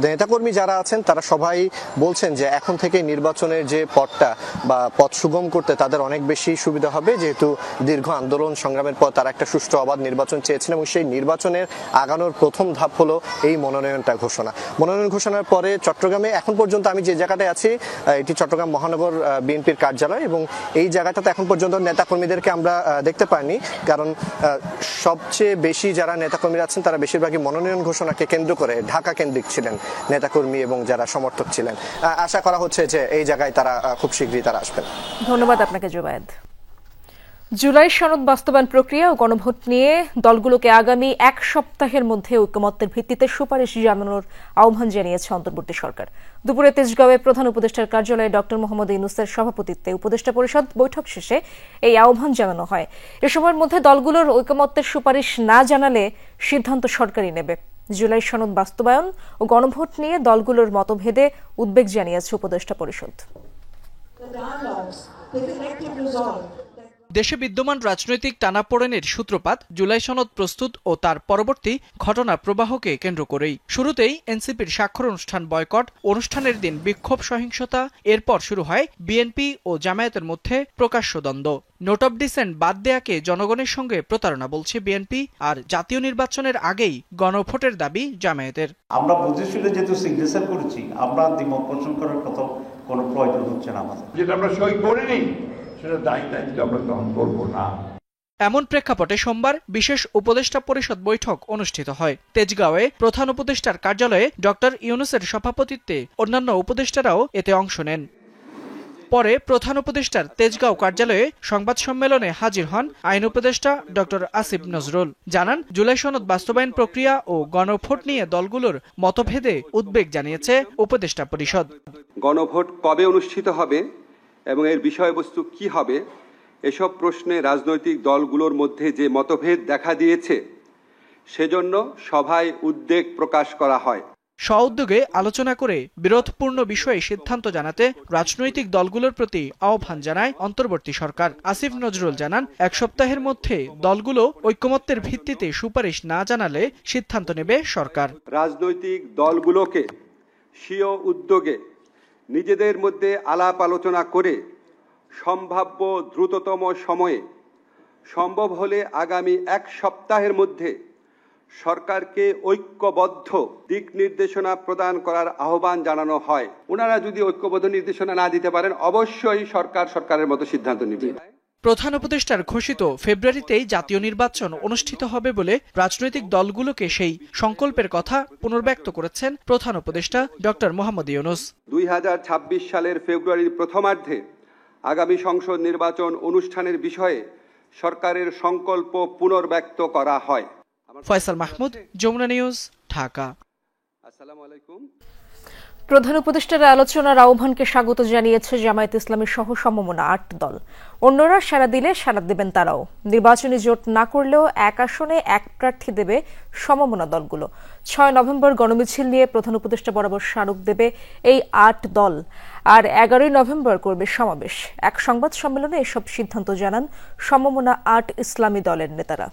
নেতাকর্মী যারা আছেন তারা সবাই বলছেন যে এখন থেকে নির্বাচনের যে পথটা বা পথ সুগম করতে তাদের অনেক বেশি সুবিধা হবে, যেহেতু দীর্ঘ আন্দোলন সংগ্রামের পর তারা একটা সুষ্ঠু অবাধ নির্বাচন চেয়েছেন, এবং সেই নির্বাচনের আগানোর প্রথম ধাপ হলো এই মনোনয়নটা ঘোষণা। মনোনয়ন ঘোষণার পরে চট্টগ্রামে এখন পর্যন্ত আমি যে জায়গাটায় আছি এটি চট্টগ্রাম মহানগর বিএনপির কার্যালয়, এবং এই জায়গাটাতে এখন পর্যন্ত নেতাকর্মীদেরকে আমরা দেখতে পাইনি, কারণ সবচেয়ে বেশি যারা নেতাকর্মীরা আছেন তারা বেশিরভাগই মনোনয়ন ঘোষণাকে কেন্দ্র করে ঢাকা কেন্দ্রিক ছিলেন নেতাকর্মী এবং যারা সমর্থক ছিলেন। আশা করা হচ্ছে যে এই জায়গায় তারা খুব শীঘ্রই তারা আসবেন। ধন্যবাদ আপনাকে জোবায়েদ। জুলাই সনদ বাস্তবায়ন প্রক্রিয়া ও গণভোট নিয়ে দলগুলোকে আগামী 1 সপ্তাহের মধ্যে ঐকমত্যের ভিত্তিতে সুপারিশ জানানোর আহ্বান জানিয়েছে অন্তর্বর্তী সরকার। দুপুরে তেজগাঁওয়ে প্রধান উপদেষ্টার কার্যালয়ে ডক্টর মোহাম্মদ ইউনূসের সভাপতিত্বে উপদেষ্টা পরিষদ বৈঠক শেষে এই আহ্বান জানানো হয়। এ সময়ের মধ্যে দলগুলোর ঐকমত্যের সুপারিশ না জানালে সিদ্ধান্ত সরকারই নেবে। জুলাই সনদ বাস্তবায়ন ও গণভোট নিয়ে দলগুলোর মতভেদে উদ্বেগ জানিয়েছে উপদেষ্টা পরিষদ। দেশে বিদ্যমান রাজনৈতিক টানাপোড়েনের সূত্রপাত জুলাই সনদ প্রস্তুত ও তার পরবর্তী ঘটনা প্রবাহকে কেন্দ্র করেই। শুরুতেই এনসিপির স্বাক্ষর অনুষ্ঠান বয়কট, অনুষ্ঠানের দিন বিক্ষোভ সহিংসতা, এরপর শুরু হয় বিএনপি ও জামায়াতের মধ্যে প্রকাশ্য দ্বন্দ্ব। নোট অব ডিসেন্ট বাদ দেয়াকে জনগণের সঙ্গে প্রতারণা বলছে বিএনপি, আর জাতীয় নির্বাচনের আগেই গণভোটের দাবি জামায়াতের। আমরা বুঝে শুনে যেহেতু সিগনেচার করেছি, আমরা দ্বিমত পোষণ করার কথা কোনো প্রয়োজন হচ্ছে না আমাদের। যেটা আমরা সই করিনি সেটা দায়িত্ব আমরা গ্রহণ করব না। এমন প্রেক্ষাপটে সোমবার বিশেষ উপদেষ্টা পরিষদ বৈঠক অনুষ্ঠিত হয়। তেজগাঁওয়ে প্রধান উপদেষ্টার কার্যালয়ে ডক্টর ইউনূসের সভাপতিত্বে অন্যান্য উপদেষ্টারাও এতে অংশ নেন। পরে প্রধান উপদেষ্টার তেজগাঁও কার্যালয়ে সংবাদ সম্মেলনে হাজির হন আইন উপদেষ্টা ডক্টর আসিফ নজরুল। জানান, জুলাই সনদ বাস্তবায়ন প্রক্রিয়া ও গণভোট নিয়ে দলগুলোর মতভেদে উদ্বেগ জানিয়েছে উপদেষ্টা পরিষদ। গণভোট কবে অনুষ্ঠিত হবে এবং এর বিষয়বস্তু কি হবে, এসব প্রশ্নে রাজনৈতিক দলগুলোর মধ্যে যে মতভেদ দেখা দিয়েছে, সেজন্য সভায় উদ্বেগ প্রকাশ করা হয়। স্ব-উদ্যোগে আলোচনা করে বিরোধপূর্ণ বিষয়ে সিদ্ধান্ত জানাতে রাজনৈতিক দলগুলোর প্রতি আহ্বান জানায় অন্তর্বর্তী সরকার। আসিফ নজরুল জানান, 1 সপ্তাহের মধ্যে দলগুলো ঐকমত্যের ভিত্তিতে সুপারিশ না জানালে সিদ্ধান্ত নেবে সরকার। রাজনৈতিক দলগুলোকে স্বীয় উদ্যোগে নিজেদের মধ্যে আলাপ আলোচনা করে সম্ভাব্য দ্রুততম সময়ে, সম্ভব হলে আগামী 1 সপ্তাহের মধ্যে সরকারকে ঐক্যবদ্ধ দিক নির্দেশনা প্রদান করার আহ্বান জানানো হয়। ওনারা যদি ঐক্যবদ্ধ নির্দেশনা না দিতে পারেন, অবশ্যই সরকারের মতো সিদ্ধান্ত নেবে। প্রধান উপদেষ্টার ঘোষিত ফেব্রুয়ারিতেই জাতীয় নির্বাচন অনুষ্ঠিত হবে বলে রাজনৈতিক দলগুলোকে সেই সংকল্পের কথা পুনর্ব্যক্ত করেছেন প্রধান উপদেষ্টা ডক্টর মোহাম্মদ ইউনূস। 2026 সালের ফেব্রুয়ারির প্রথমার্ধে আগামী সংসদ নির্বাচন অনুষ্ঠানের বিষয়ে সরকারের সংকল্প পুনর্ব্যক্ত করা হয়। ফয়সাল মাহমুদ, যমুনা নিউজ, ঢাকা। আসসালামু আলাইকুম। প্রধান উপদেষ্টার আলোচনার আহ্বানকে স্বাগত জানিয়েছে জামায়াতে ইসলামী সহ সমমনা 8 দল। অন্যরা সাড়া দিলে সাড়া দেবেন তারাও। নির্বাচনী জোট না করলেও 1 আসনে 1 প্রার্থী দেবে সমমনা দলগুলো। 6 নভেম্বর গণমিছিল নিয়ে প্রধান উপদেষ্টা বরাবর স্মারক দেবে এই 8 দল, আর 11 নভেম্বর করবে সমাবেশ। এক সংবাদ সম্মেলনে এসব সিদ্ধান্ত জানান সমমনা 8 ইসলামী দলের নেতারা।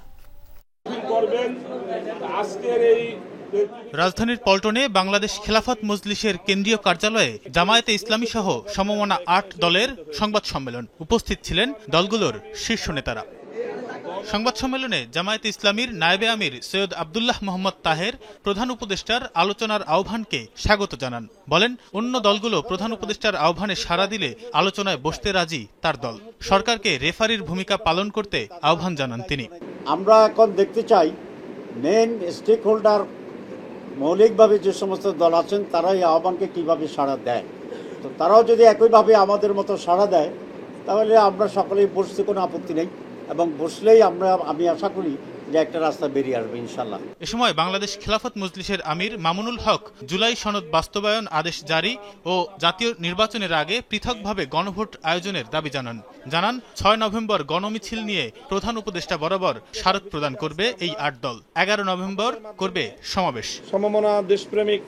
রাজধানীর পল্টনে বাংলাদেশ খেলাফত মজলিসের কেন্দ্রীয় কার্যালয়ে জামায়াতে ইসলামী সহ সমমনা 8 দলের সংবাদ সম্মেলন। উপস্থিত ছিলেন দলগুলোর শীর্ষ নেতারা। সংবাদ সম্মেলনে জামায়াতে ইসলামীর নায়েবে আমির সৈয়দ আব্দুল্লাহ মোহাম্মদ তাহের প্রধান উপদেষ্টার আলোচনার আহ্বানকে স্বাগত জানান। বলেন, অন্য দলগুলো প্রধান উপদেষ্টার আহ্বানে সাড়া দিলে আলোচনায় বসতে রাজি তার দল। সরকারকে রেফারির ভূমিকা পালন করতে আহ্বান জানান তিনি। আমরা এখন দেখতে চাই মেন স্টেক হোল্ডার মৌলিকভাবে যে সমস্ত দল আছেন তারা এই আহ্বানকে কীভাবে সাড়া দেয়। তো তারাও যদি একইভাবে আমাদের মতো সাড়া দেয়, তাহলে আমরা সকলেই বসতে কোনো আপত্তি নেই, এবং বসলেই আমি আশা করি যে একটা রাস্তা বেরিয়ে আসবে ইনশাল্লাহ। এ সময় বাংলাদেশ খেলাফত মজলিসের আমির মামুনুল হক জুলাই সনদ বাস্তবায়ন আদেশ জারি ও জাতীয় নির্বাচনের আগে পৃথকভাবে গণভোট আয়োজনের দাবি জানান। 6 নভেম্বর গণমিছিল নিয়ে প্রধান উপদেষ্টা বরাবর স্মারক প্রদান করবে এই 8 দল। 11 নভেম্বর করবে সমাবেশ। সমমনা দেশপ্রেমিক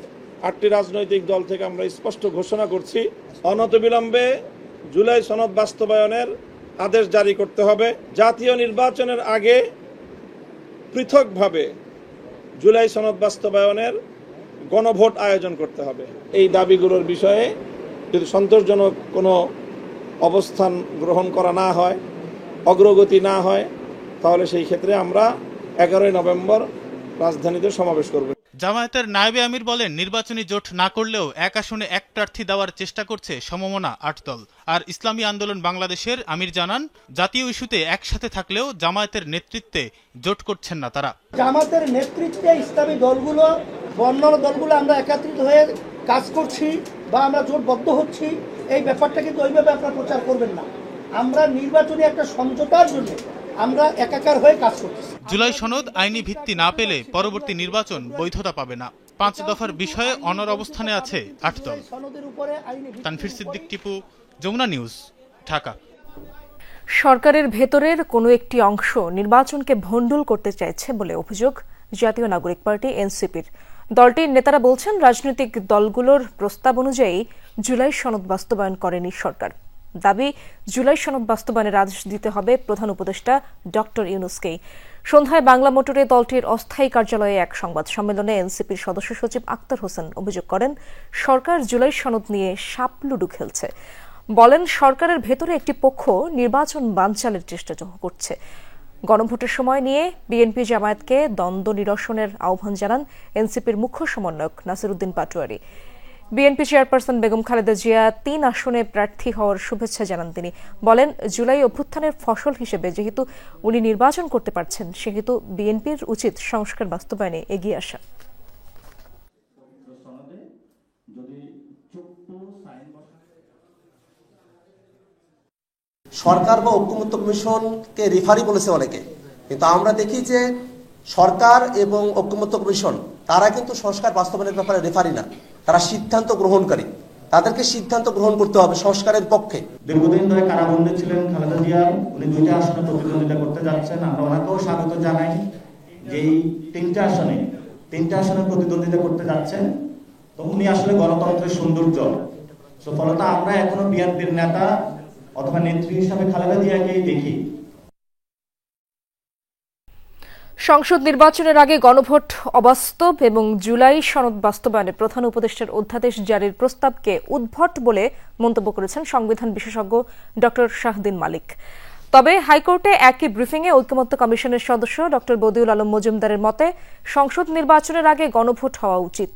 8টি রাজনৈতিক দল থেকে আমরা স্পষ্ট ঘোষণা করছি, অনতিবিলম্বে জুলাই সনদ বাস্তবায়নের আদেশ জারি করতে হবে। জাতীয় নির্বাচনের আগে পৃথকভাবে জুলাই সনদ বাস্তবায়নের গণভোট আয়োজন করতে হবে। এই দাবিগুলোর বিষয়ে যদি সন্তোষজনক কোনো অবস্থান গ্রহণ করা না হয়, অগ্রগতি না হয়, তাহলে সেই ক্ষেত্রে আমরা 11 নভেম্বর রাজধানীতে সমাবেশ করব। জামায়াতের নায়েবে আমির বলেন, নির্বাচনী জোট না করলেও 1 আসনে 1 প্রার্থী দেওয়ার চেষ্টা করছে সমমনা 8 দল। আর ইসলামী আন্দোলন বাংলাদেশের আমির জানান, জাতীয় ইস্যুতে একসাথে থাকলেও জামায়াতের নেতৃত্বে জোট করছেন না তারা। জামায়াতের নেতৃত্বে ইসলামী দলগুলো, অন্যান্য দলগুলো আমরা একত্রিত হয়ে কাজ করছি বা আমরা জোটবদ্ধ হচ্ছি, এই ব্যাপারটা কিন্তু ওইভাবে আপনারা প্রচার করবেন না। আমরা নির্বাচনী একটা সমঝোতার জন্য আমরা একাকার হয়ে কাজ করছি। জুলাই সনদ আইনি ভিত্তি না পেলে পরবর্তী নির্বাচন বৈধতা পাবে না। 5 দফার বিষয়ে অনড় অবস্থানে আছে 8 দল। তানফির সিদ্দিক, টিপু, যমুনা নিউজ, ঢাকা। সরকারের ভেতরের কোনো একটি অংশ নির্বাচনকে ভণ্ডুল করতে চাইছে বলে অভিযোগ জাতীয় নাগরিক পার্টি এনসিপির। দলটির নেতারা বলছেন, রাজনৈতিক দলগুলোর প্রস্তাব অনুযায়ী জুলাই সনদ বাস্তবায়ন করেনি সরকার। দাবি, জুলাই সনদ বাস্তবায়নের আদেশ দিতে হবে প্রধান উপদেষ্টা ডক্টর ইউনূসকেই। সন্ধ্যায় বাংলা মোটরে দলটির অস্থায়ী কার্যালয়ে এক সংবাদ সম্মেলনে এনসিপির সদস্য সচিব আক্তার হোসেন অভিযোগ করেন, সরকার জুলাই সনদ নিয়ে সাপলুডু খেলছে। বলেন, সরকারের ভেতরে একটি পক্ষ নির্বাচন বানচালের চেষ্টা করছে। গণভোটের সময় নিয়ে বিএনপি জামায়াতকে দ্বন্দ্ব নিরসনের আহ্বান জানান এনসিপির মুখ্য সমন্বয়ক নাসিরউদ্দিন পাটোয়ারি। বিএনপি চেয়ারপারসন বেগম খালেদা জিয়া 3 আসনে প্রার্থী হওয়ার শুভেচ্ছা জানান তিনি। বলেন, জুলাই অভ্যুত্থানের ফসল হিসেবে যেহেতু উনি নির্বাচন করতে পারছেন, সেহেতু বিএনপির উচিত সংস্কার বাস্তবায়নে এগিয়ে আসা। সরকার বা ঐকমত্য কমিশনকে রেফারি বলেছে অনেকে, কিন্তু আমরা দেখি যে সরকার এবং ঐকমত্য কমিশন তারা কিন্তু সংস্কার বাস্তবায়নের ব্যাপারে রেফারি না, তারা সিদ্ধান্ত গ্রহণকারী। তাদেরকে সিদ্ধান্ত গ্রহণ করতে হবে সংস্কারের পক্ষে। দীর্ঘদিন ধরে কারাবন্দী ছিলেন খালেদা জিয়া, উনি 2টা আসনে প্রতিদ্বন্দ্বিতা করতে যাচ্ছেন। আমরা ওনাকেও স্বাগত জানাই যে এই 3টা আসনে প্রতিদ্বন্দ্বিতা করতে যাচ্ছেন। তো উনি আসলে গণতন্ত্রের সৌন্দর্য। ফলত আমরা এখনো বিএনপির নেতা অথবা নেত্রী হিসাবে খালেদা জিয়াকেই দেখি। সংসদ নির্বাচনের আগে গণভোট অবাস্তব এবং জুলাই সনদ বাস্তবায়নে প্রধান উপদেষ্টার অধ্যাদেশ জারির প্রস্তাবকে উদ্ভট বলে মন্তব্য করেছেন সংবিধান বিশেষজ্ঞ ড শাহদিন মালিক। তবে হাইকোর্টে একই ব্রিফিংয়ে ঐকমত্য কমিশনের সদস্য ড বদিউল আলম মজুমদারের মতে সংসদ নির্বাচনের আগে গণভোট হওয়া উচিত।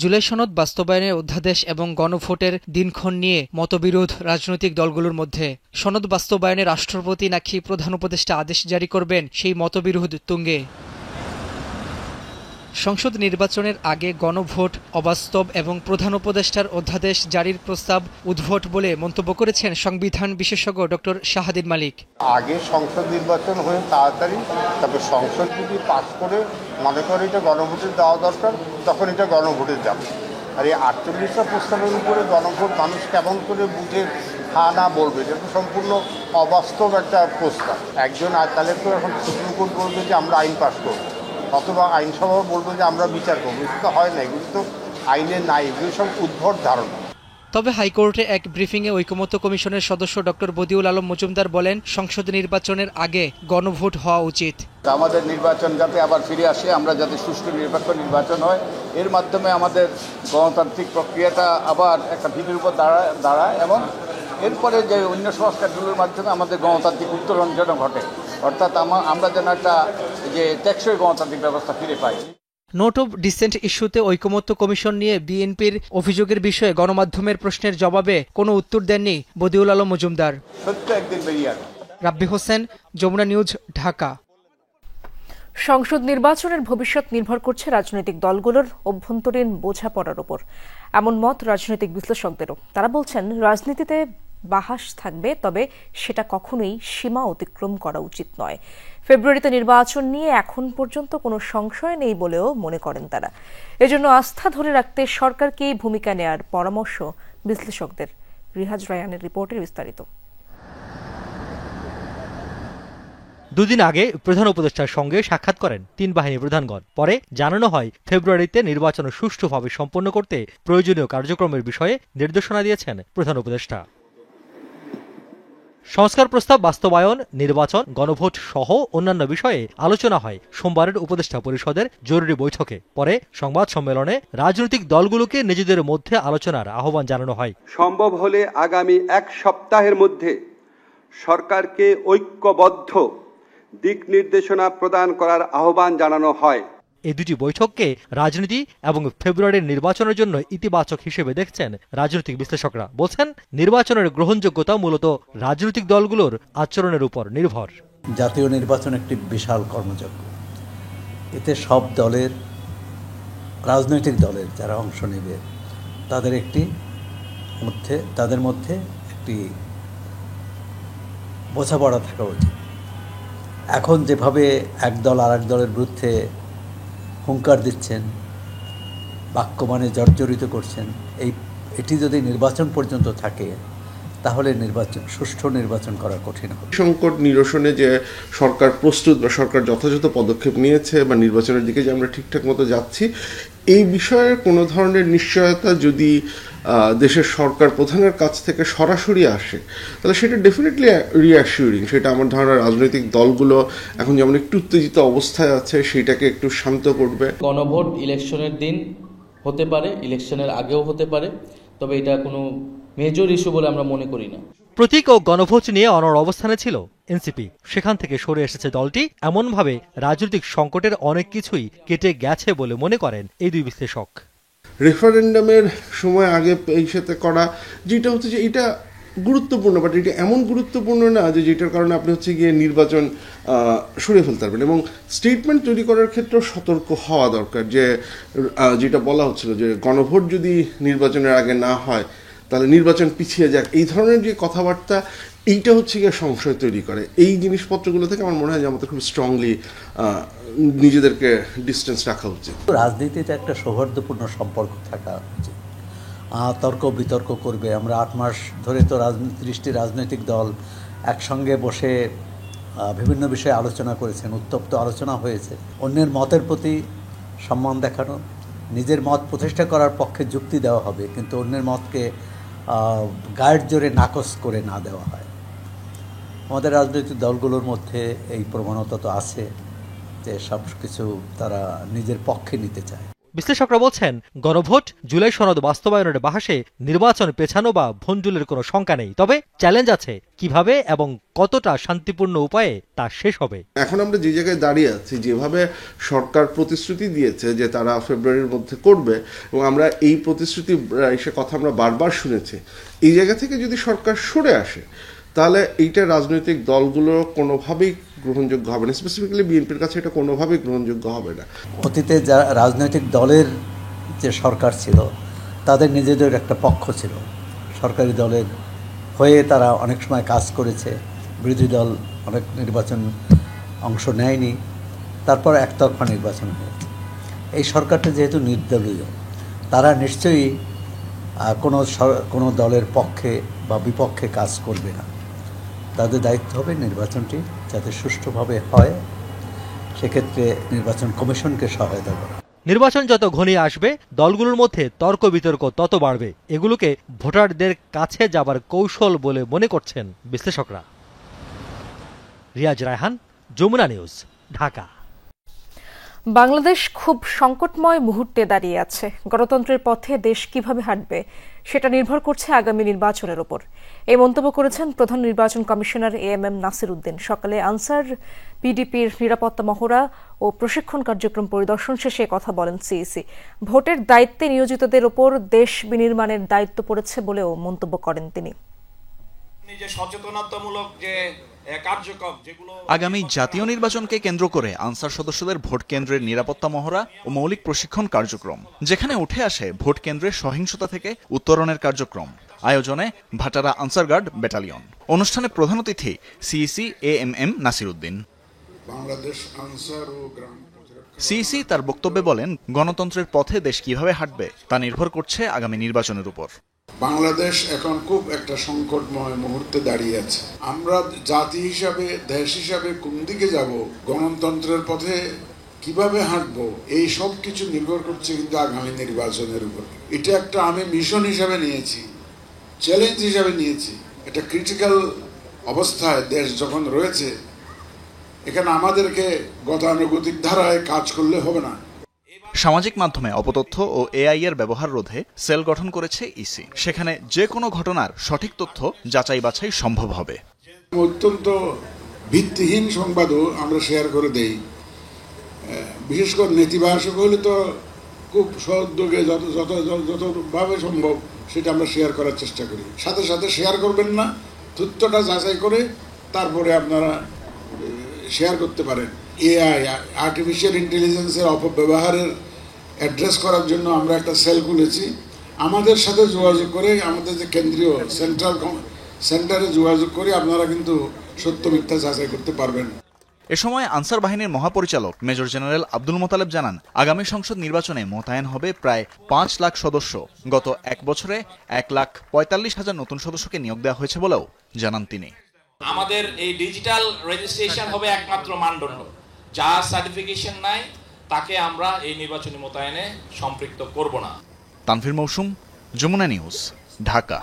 জুলাই সনদ বাস্তবায়নের অধ্যাদেশ এবং গণভোটের দিনক্ষণ নিয়ে মতবিরোধ রাজনৈতিক দলগুলোর মধ্যে। সনদ বাস্তবায়নে রাষ্ট্রপতি নাকি প্রধান উপদেষ্টা আদেশ জারি করবেন, সেই মতবিরোধ তুঙ্গে। সংসদ নির্বাচনের আগে গণভোট অবাস্তব এবং প্রধান উপদেষ্টার অধ্যাদেশ জারির প্রস্তাব উদ্ভট বলে মন্তব্য করেছেন সংবিধান বিশেষজ্ঞ ড শাহদিন মালিক। আগে সংসদ নির্বাচন হয়ে তাড়াতাড়ি, তারপর সংসদ যদি পাস করে মনে করে এটা গণভোটে দেওয়া দরকার, তখন এটা গণভোটে যাবে। আর এই 48টা প্রস্তাবের উপরে গণভোট মানুষ কেমন করে বুঝে হ্যাঁ না বলবে, এটা তো সম্পূর্ণ অবাস্তব একটা প্রস্তাব। একজন তাহলে তো এখন সুপ্রিম কোর্ট বলবে যে আমরা আইন পাস করবো, অথবা আইনসভা বলবো যে আমরা বিচার করবো। এটা তো হয় না, এগুলো তো আইনে নাই, এগুলো সব উদ্ভট ধারণা। তবে হাইকোর্টে এক ব্রিফিংয়ে ঐকমত্য কমিশনের সদস্য ড বদিউল আলম মজুমদার বলেন সংসদ নির্বাচনের আগে গণভোট হওয়া উচিত। আমাদের নির্বাচন যাতে আবার ফিরে আসে, আমরা যাতে সুষ্ঠু নিরপেক্ষ নির্বাচন হয়, এর মাধ্যমে আমাদের গণতান্ত্রিক প্রক্রিয়াটা আবার একটা ভিত্তির উপর দাঁড়ায় এবং এরপরে যে অন্য সংস্কারগুলোর মাধ্যমে আমাদের গণতান্ত্রিক উত্তরণ যেন ঘটে, অর্থাৎ আমরা যেন একটা যে টেকসই গণতান্ত্রিক ব্যবস্থা ফিরে পাই। নোট অব ডিসেন্ট ইস্যুতে ঐকমত্য কমিশন নিয়ে বিএনপির অভিযোগের বিষয়ে গণমাধ্যমের প্রশ্নের জবাবে কোনো উত্তর দেননি বদিউল আলম মজুমদার। সত্য একদিন বেরিয়ে আসবে। রাব্বি হোসেন, যমুনা নিউজ, ঢাকা। সংসদ নির্বাচনের ভবিষ্যৎ নির্ভর করছে রাজনৈতিক দলগুলোর অভ্যন্তরীণ বোঝাপড়ার উপর, এমন মত রাজনৈতিক বিশ্লেষকদেরও। তারা বলছেন রাজনীতিতে বাহাস থাকবে, তবে সেটা কখনোই সীমা অতিক্রম করা উচিত নয়। ফেব্রুয়ারিতে নির্বাচন নিয়ে এখন পর্যন্ত কোনো সংশয় নেই বলেও মনে করেন তারা। এজন্য আস্থা ধরে রাখতে সরকারকে ভূমিকা নেয়ার পরামর্শ বিশ্লেষকদের। রিহাজ রায়ানের রিপোর্টের বিস্তারিত। দুদিন আগে প্রধান উপদেষ্টার সঙ্গে সাক্ষাৎ করেন 3 বাহিনী প্রধানগণ। পরে জানানো হয় ফেব্রুয়ারিতে নির্বাচন সুষ্ঠুভাবে সম্পন্ন করতে প্রয়োজনীয় কার্যক্রমের বিষয়ে নির্দেশনা দিয়েছেন প্রধান উপদেষ্টা। সংস্কার প্রস্তাব বাস্তবায়ন, নির্বাচন, গণভোট সহ অন্যান্য বিষয়ে আলোচনা হয় সোমবারের উপদেষ্টা পরিষদের জরুরি বৈঠকে। পরে সংবাদ সম্মেলনে রাজনৈতিক দলগুলোকে নিজেদের মধ্যে আলোচনার আহ্বান জানানো হয়। সম্ভব হলে আগামী 1 সপ্তাহের মধ্যে সরকারকে ঐক্যবদ্ধ দিক নির্দেশনা প্রদান করার আহ্বান জানানো হয়। এই দুটি বৈঠককে রাজনীতি এবং ফেব্রুয়ারির নির্বাচনের জন্য ইতিবাচক হিসেবে দেখছেন রাজনৈতিক বিশ্লেষকরা। বলছেন নির্বাচনের গ্রহণযোগ্যতা মূলত রাজনৈতিক দলগুলোর আচরণের উপর নির্ভর। জাতীয় নির্বাচন একটি বিশাল কর্মযজ্ঞ, এতে সব দলের, রাজনৈতিক দলের যারা অংশ নেবে তাদের মধ্যে একটি বোঝাপড়া থাকা উচিত। এখন যেভাবে এক দল আর এক দলের বিরুদ্ধে হুঙ্কার দিচ্ছেন, বাক্যমানে জর্জরিত করছেন, এটি যদি নির্বাচন পর্যন্ত থাকে তাহলে সুষ্ঠু নির্বাচন করা কঠিন হবে। সংকট নিরসনে যে সরকার প্রস্তুত বা সরকার যথাযথ পদক্ষেপ নিয়েছে বা নির্বাচনের দিকে যে আমরা ঠিকঠাক মতো যাচ্ছি, এই বিষয়ে কোনো ধরনের নিশ্চয়তা যদি দেশের সরকার প্রধানের কাছ থেকে সরাসরি আসে, তাহলে সেটা ডেফিনেটলি রিঅ্যাসিউরিং। সেটা আমার ধারণা রাজনৈতিক দলগুলো এখন যেমন একটু উত্তেজিত অবস্থায় আছে, সেটাকে একটু শান্ত করবে। গণভোট ইলেকশনের দিন হতে পারে, ইলেকশনের আগেও হতে পারে, তবে এটা কোনো মেজর ইস্যু বলে আমরা মনে করি না। প্রতীক ও গণভোট নিয়ে অনড় অবস্থানে ছিল এনসিপি। সেখান থেকে সরে এসেছে দলটি। এমনভাবে রাজনৈতিক সংকটের অনেক কিছুই কেটে গেছে বলে মনে করেন এই দুই বিশ্লেষক। রেফারেন্ডামের সময় আগে এই সাথে করা যেটা হচ্ছে যে এটা গুরুত্বপূর্ণ, বাট এটা এমন গুরুত্বপূর্ণ না যে যেটার কারণে আপনি হচ্ছে গিয়ে নির্বাচন সরিয়ে ফেলতে পারবেন। এবং স্টেটমেন্ট তৈরি করার ক্ষেত্রেও সতর্ক হওয়া দরকার, যে যেটা বলা হচ্ছিল যে গণভোট যদি নির্বাচনের আগে না হয় তাহলে নির্বাচন পিছিয়ে যাক, এই ধরনের যে কথাবার্তা, এইটা হচ্ছে গিয়ে সংশয় তৈরি করে। এই জিনিসপত্রগুলো থেকে আমার মনে হয় যে আমাদের খুব স্ট্রংলি নিজেদেরকে ডিস্টেন্স রাখা উচিত। রাজনীতিতে একটা সৌহার্দ্যপূর্ণ সম্পর্ক থাকা উচিত। তর্ক বিতর্ক করবে, আমরা 8 মাস ধরে তো 30টি রাজনৈতিক দল একসঙ্গে বসে বিভিন্ন বিষয়ে আলোচনা করেছেন, উত্তপ্ত আলোচনা হয়েছে। অন্যের মতের প্রতি সম্মান দেখানো, নিজের মত প্রতিষ্ঠা করার পক্ষে যুক্তি দেওয়া হবে, কিন্তু অন্যের মতকে গায়ের জোরে নাকচ করে না দেওয়া হয়। আমাদের রাজনৈতিক দলগুলোর মধ্যে এই প্রবণতা তো আছে যে সব কিছু তারা নিজের পক্ষে নিতে চায়। বিশ্লেষকরা বলছেন, গণভোট জুলাই সনদ বাস্তবায়নের বাহাসে নির্বাচন পেছানো বা ভণ্ডুলের কোনো শঙ্কা নেই। তবে চ্যালেঞ্জ আছে, কিভাবে এবং কতটা শান্তিপূর্ণ উপায়ে তা শেষ হবে। এখন আমরা যে জায়গায় দাঁড়িয়ে আছি, যেভাবে সরকার প্রতিশ্রুতি দিয়েছে যে তারা ফেব্রুয়ারির মধ্যে করবে, এবং আমরা এই প্রতিশ্রুতি সে কথা আমরা বারবার শুনেছি, এই জায়গা থেকে যদি সরকার সরে আসে তাহলে এইটা রাজনৈতিক দলগুলো কোনোভাবেই গ্রহণযোগ্য হবে না। স্পেসিফিক্যালি বিএনপির কাছে এটা কোনোভাবেই গ্রহণযোগ্য হবে না। অতীতে যারা রাজনৈতিক দলের যে সরকার ছিল তাদের নিজেদের একটা পক্ষ ছিল, সরকারি দলের হয়ে তারা অনেক সময় কাজ করেছে, বিরোধী দল অনেক নির্বাচন অংশ নেয়নি, তারপর একতরফা নির্বাচন হয়েছে। এই সরকারটা যেহেতু নির্দলীয়, তারা নিশ্চয়ই কোনো দলের পক্ষে বা বিপক্ষে কাজ করবে না। তাদের দায়িত্ব হবে নির্বাচনটি যাতে সুষ্ঠুভাবে হয়, সেক্ষেত্রে নির্বাচন কমিশনকে সহায়তা করা। নির্বাচন যত ঘনিয়ে আসবে, দলগুলোর মধ্যে তর্ক বিতর্ক তত বাড়বে। এগুলোকে ভোটারদের কাছে যাবার কৌশল বলে মনে করছেন বিশ্লেষকরা। রিয়াজ রায়হান, যমুনা নিউজ, ঢাকা। বাংলাদেশ খুব সংকটময় মুহূর্তে দাঁড়িয়ে আছে। গণতন্ত্রের পথে দেশ কিভাবে হাঁটবে সেটা নির্ভর করছে আগামী নির্বাচনের উপর। এই মন্তব্য করেছেন প্রধান নির্বাচন কমিশনার AMM নাসির উদ্দিন। সকালে আনসার PDPর নিরাপত্তা মহড়া ও প্রশিক্ষণ কার্যক্রম পরিদর্শন শেষে কথা বলেন CEC। ভোটের দায়িত্বে নিয়োজিতদের ওপর দেশ বিনির্মাণের দায়িত্ব পড়েছে বলেও মন্তব্য করেন তিনি। সচেতনতামূলক যে কার্যক্রম যেগুলো আগামী জাতীয় নির্বাচনকে কেন্দ্র করে আনসার সদস্যদের ভোট কেন্দ্রের নিরাপত্তা মহড়া ও মৌলিক প্রশিক্ষণ কার্যক্রম, যেখানে উঠে আসে ভোট কেন্দ্রের সহিংসতা থেকে উত্তরণের কার্যক্রম। আয়োজনে ভাটারা আনসার গার্ড ব্যাটালিয়ন। অনুষ্ঠানে প্রধান অতিথি CEC AMM Nasir Uddin. CEC তার বক্তব্যে বলেন, গণতন্ত্রের পথে দেশ কিভাবে হাঁটবে তা নির্ভর করছে আগামী নির্বাচনের উপর। বাংলাদেশ এখন খুব একটা সংকটময় মুহূর্তে দাঁড়িয়ে আছে। আমরা জাতি হিসাবে, দেশ হিসাবে কোন দিকে যাব, গণতন্ত্রের পথে কিভাবে হাঁটবো, এই সব কিছু নির্ভর করছে কিন্তু আগামী নির্বাচনের উপর। এটা একটা আমি মিশন হিসাবে নিয়েছি, চ্যালেঞ্জ হিসাবে নিয়েছি। এটা ক্রিটিক্যাল অবস্থায় দেশ যখন রয়েছে, এখানে আমাদেরকে গতানুগতিক ধারায় কাজ করলে হবে না। সামাজিক মাধ্যমে অপতথ্য ও AI এর ব্যবহার রোধে সেল গঠন করেছে EC। সেখানে যে কোনো ঘটনার সঠিক তথ্য যাচাই বাছাই সম্ভব হবে। অত্যন্ত ভিত্তিহীন সংবাদও আমরা শেয়ার করে দেই, বিশেষ করে নেতিবাচক হলে তো খুব সদ্যোগে যতভাবে সম্ভব সেটা আমরা শেয়ার করার চেষ্টা করি। সাথে সাথে শেয়ার করবেন না, তথ্যটা যাচাই করে তারপরে আপনারা শেয়ার করতে পারেন। AI আর্টিফিশিয়াল ইন্টেলিজেন্সের অপব্যবহারের অ্যাড্রেস করার জন্য আমরা একটা সেল খুলেছি। আমাদের সাথে যোগাযোগ করে, আমাদের যে কেন্দ্রীয় সেন্টারে যোগাযোগ করে আপনারা কিন্তু সত্য মিথ্যা যাচাই করতে পারবেন। এ সময় আনসার বাহিনীর মহাপরিচালক মেজর জেনারেল আব্দুল মোতালেব জানান, আগামী সংসদ নির্বাচনে মোতায়েন হবে প্রায় 5 লাখ সদস্য। গত 1 বছরে 1,45,000 নতুন সদস্যকে নিয়োগ দেওয়া হয়েছে বলেও জানান তিনি। আমাদের এই ডিজিটাল রেজিস্ট্রেশন হবে একমাত্র মানদণ্ড। যার সার্টিফিকেশন নাই তাকে আমরা এই নির্বাচনী মোতায়েনে সম্পৃক্ত করব না। তানভীর মৌসুম, যমুনা নিউজ, ঢাকা।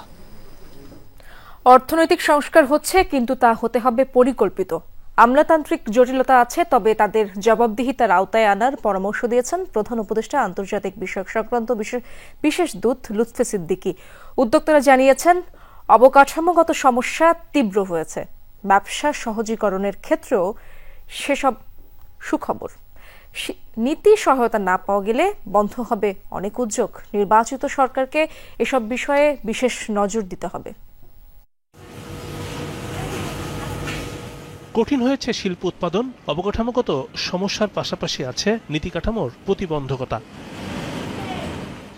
অর্থনৈতিক সংস্কার হচ্ছে, কিন্তু তা হতে হবে পরিকল্পিত। আমলাতান্ত্রিক জটিলতা আছে, তবে তাদের জবাবদিহিতার আওতায় আনার পরামর্শ দিয়েছেন প্রধান উপদেষ্টা আন্তর্জাতিক বিষয়ক সংক্রান্ত বিশেষ দূত লুৎফে সিদ্দিকী। উদ্যোক্তারা জানিয়েছেন, অবকাঠামোগত সমস্যা তীব্র হয়েছে। ব্যবসা সহজীকরণের ক্ষেত্রেও সেসব সুখবর। নীতি সহায়তা না পাওয়া গেলে বন্ধ হবে অনেক উদ্যোগ। নির্বাচিত সরকারকে এসব বিষয়ে বিশেষ নজর দিতে হবে। কঠিন হয়েছে শিল্প উৎপাদন। অবকাঠামোগত সমস্যার পাশাপাশি আছে নীতি কাঠামোর প্রতিবন্ধকতা।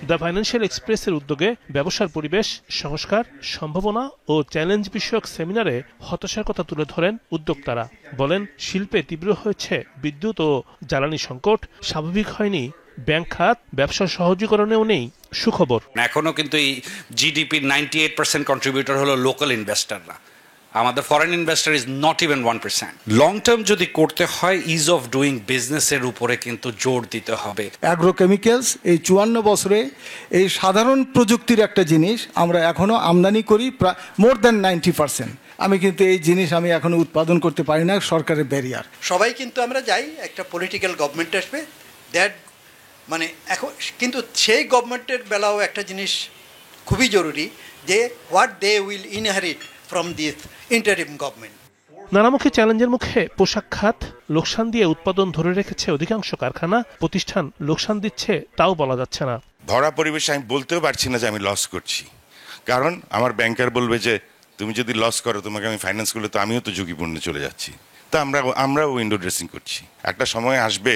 দ্য ফাইন্যান্সিয়াল এক্সপ্রেসের উদ্যোগে ব্যবসার পরিবেশ সংস্কার সম্ভাবনা ও চ্যালেঞ্জ বিষয়ক সেমিনারে হতাশার কথা তুলে ধরেন উদ্যোক্তারা। বলেন, শিল্পে তীব্র হয়েছে বিদ্যুৎ ও জ্বালানি সংকট, স্বাভাবিক হয়নি ব্যাংক খাত, ব্যবসা সহজীকরণেও নেই সুখবর। এখনো কিন্তু এই জিডিপির 98% কন্ট্রিবিউটর হলো লোকাল ইনভেস্টররা। আমাদের foreign investor is not even 1%। Long term যদি করতে হয় ইজ অফ ডুইং বিজনেসের উপরে কিন্তু জোর দিতে হবে। অ্যাগ্রোকেমিক্যালস এই 54 বছরে এই সাধারণ প্রযুক্তির একটা জিনিস আমরা এখনো আমদানি করি প্রায় মোর দ্যান 90%। আমি কিন্তু এই জিনিস আমি এখনো উৎপাদন করতে পারি না, সরকারের ব্যারিয়ার। সবাই কিন্তু আমরা যাই একটা পলিটিক্যাল গভর্নমেন্ট আসবে, দ্যাট মানে এখন কিন্তু সেই গভর্নমেন্টের বেলাও একটা জিনিস খুবই জরুরি যে what they will inherit from this interim government. নানামুখী চ্যালেঞ্জের মুখে পোশাক খাত লোকসান দিয়ে উৎপাদন ধরে রেখেছে অধিকাংশ কারখানা, প্রতিষ্ঠান লোকসান দিচ্ছে তাও বলা যাচ্ছে না। ভরা পরিবেশে আমি বলতেও পারছি না যে আমি লস করছি, কারণ আমার ব্যাংকার বলবে যে তুমি যদি লস করো তোমাকে আমি ফাইন্যান্স করলে তো আমিও তো ঝুঁকিপূর্ণ চলে যাচ্ছি। তো আমরাও উইন্ডো ড্রেসিং করছি। একটা সময় আসবে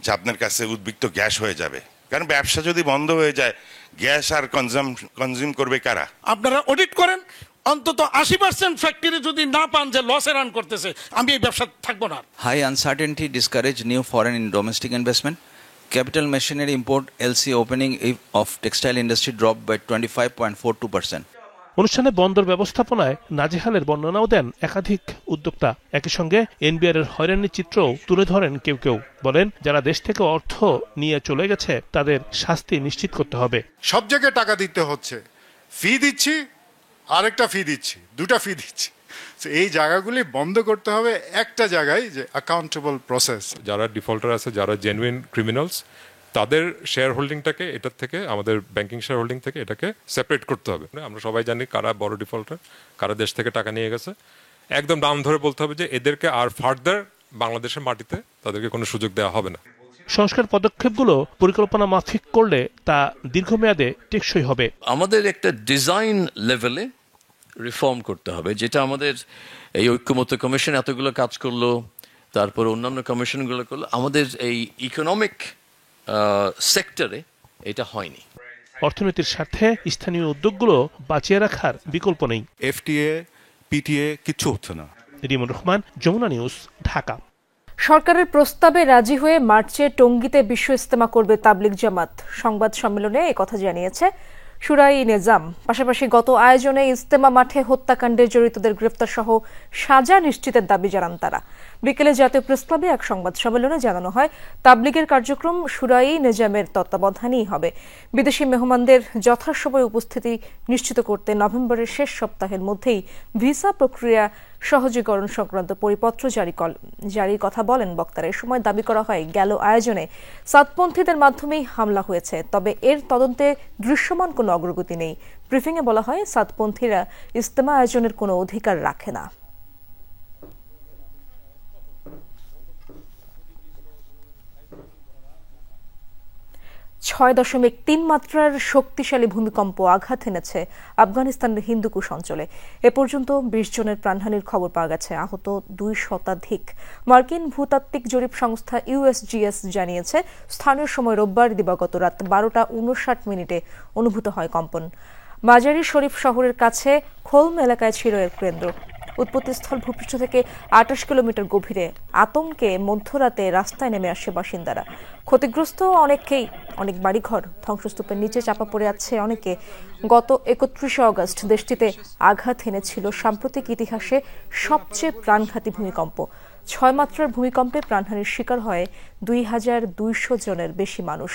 যে আপনার কাছে উদ্বৃত্ত গ্যাস হয়ে যাবে, কারণ ব্যবসা যদি বন্ধ হয়ে যায় গ্যাস আর কনজিউম করবে কারা? আপনারা অডিট করেন, অন্তত 80% ফ্যাক্টরি যদি না পান যে লসে রান করতেছে, আমি এই ব্যবসা থাকবো না। High uncertainty discourage new foreign in domestic investment. Capital machinery import LC opening of textile industry dropped by 25.42%. অনুষ্ঠানে বন্দর ব্যবস্থাপনায় নাজেহালের বর্ণনাও দেন একাধিক উদ্যোক্তা। একই সঙ্গে এনবিআর এর হয়রানির চিত্রও তুলে ধরেন কেউ কেউ। বলেন, যারা দেশ থেকে অর্থ নিয়ে চলে গেছে তাদের শাস্তি নিশ্চিত করতে হবে। সব জায়গায় টাকা দিতে হচ্ছে, ফি দিচ্ছি, আরেকটা ফি দিচ্ছি, দুটা ফি দিচ্ছি। এই জায়গাগুলি বন্ধ করতে হবে একটা জায়গায়, যে অ্যাকাউন্টেবল প্রসেস। যারা ডিফল্টার আছে, যারা জেনুইন ক্রিমিনালস, তাদের শেয়ার হোল্ডিংটাকে এটার থেকে, আমাদের ব্যাংকিং শেয়ার হোল্ডিং থেকে এটাকে সেপারেট করতে হবে। আমরা সবাই জানি কারা বড় ডিফল্টার, কারা দেশ থেকে টাকা নিয়ে গেছে। একদম নাম ধরে বলতে হবে যে এদেরকে আর ফার্দার বাংলাদেশের মাটিতে তাদেরকে কোনো সুযোগ দেওয়া হবে না। সংস্কার পদক্ষেপগুলো পরিকল্পনা মাফিক করলে তা দীর্ঘমেয়াদে টেকসই হবে। আমাদের একটা ডিজাইন লেভেলে রিফর্ম করতে হবে, যেটা আমাদের এই ঐক্যমত্য কমিশন এতগুলো কাজ করলো, তারপর অন্যান্য কমিশনগুলো করলো, আমাদের এই ইকোনমিক সেক্টরে এটা হয়নি। অর্থনীতির স্বার্থে স্থানীয় উদ্যোগগুলো বাঁচিয়ে রাখার বিকল্প নেই। এফটিএ, পিটিএ কিচ্ছু হচ্ছে না। রিমন রহমান, যমুনা নিউজ, ঢাকা। সরকারের প্রস্তাবে রাজি হয়ে মার্চে টঙ্গীতে বিশ্ব ইজতেমা করবে তাবলিগ জামাত। সংবাদ সম্মেলনে একথা জানিয়েছে শুরাই নিজাম। পাশাপাশি গত আয়োজনে ইজতেমা মাঠে হত্যাকাণ্ডে জড়িতদের গ্রেফতার সহ সাজা নিশ্চিতের দাবি জানান তারা। বিকেলে জাতীয় প্রেসক্লাবে এক সংবাদ সম্মেলনে জানানো হয়, তাবলিগের কার্যক্রম শুরাই নিজামের তত্ত্বাবধানেই হবে। বিদেশি মেহমানদের যথাসময়ে উপস্থিতি নিশ্চিত করতে নভেম্বরের শেষ সপ্তাহের মধ্যেই ভিসা প্রক্রিয়া সহজীকরণ সংক্রান্ত পরিপত্র জারির কথা বলেন বক্তারা। এ সময় দাবি করা হয়, গেল আয়োজনে সাদপন্থীদের মাধ্যমেই হামলা হয়েছে, তবে এর তদন্তে দৃশ্যমান কোনো অগ্রগতি নেই। ব্রিফিংয়ে বলা হয়, সাদপন্থীরা ইজতেমা আয়োজনের কোনো অধিকার রাখে না। 6.3 মাত্রার শক্তিশালী ভূমিকম্প আঘাত এনেছে আফগানিস্তানের হিন্দুকুশ অঞ্চলে। এ পর্যন্ত 20 জনের প্রাণহানির খবর পাওয়া গেছে, আহত 2 শতাধিক। মার্কিন ভূতাত্ত্বিক জরিপ সংস্থা USGS জানিয়েছে, স্থানীয় সময় রোববার দিবাগত রাত 12:59 অনুভূত হয় কম্পন। মাজারি শরীফ শহরের কাছে খোলম এলাকায় ছিল এর কেন্দ্র। উৎপত্তিস্থল ভূপৃষ্ঠ থেকে 28 কিলোমিটার গভীরে। আতঙ্কে মধ্যরাতে রাস্তায় নেমে আসে বাসিন্দারা। ক্ষতিগ্রস্ত অনেক বাড়িঘর ধ্বংসস্তূপের নিচে চাপা পড়ে আছে অনেকে। গত 31 আগস্ট দেশটিতে আঘাত এনেছিল সাম্প্রতিক ইতিহাসে সবচেয়ে প্রাণঘাতী ভূমিকম্প। 6 মাত্রার ভূমিকম্পে প্রাণহানির শিকার হয় 2200 জনের বেশি মানুষ।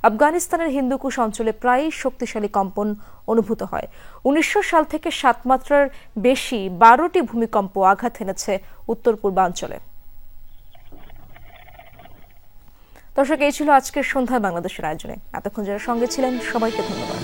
আফগানিস্তানের হিন্দুকুশ অঞ্চলে প্রায়ই শক্তিশালী কম্পন অনুভূত হয়। 1900 সাল থেকে 7 মাত্রার বেশি 12টি ভূমিকম্প আঘাত এনেছে উত্তর পূর্বাঞ্চলে। দর্শক, এই ছিল আজকের সন্ধ্যায় বাংলাদেশের আয়োজনে। এতক্ষণ যারা সঙ্গে ছিলেন সবাইকে ধন্যবাদ।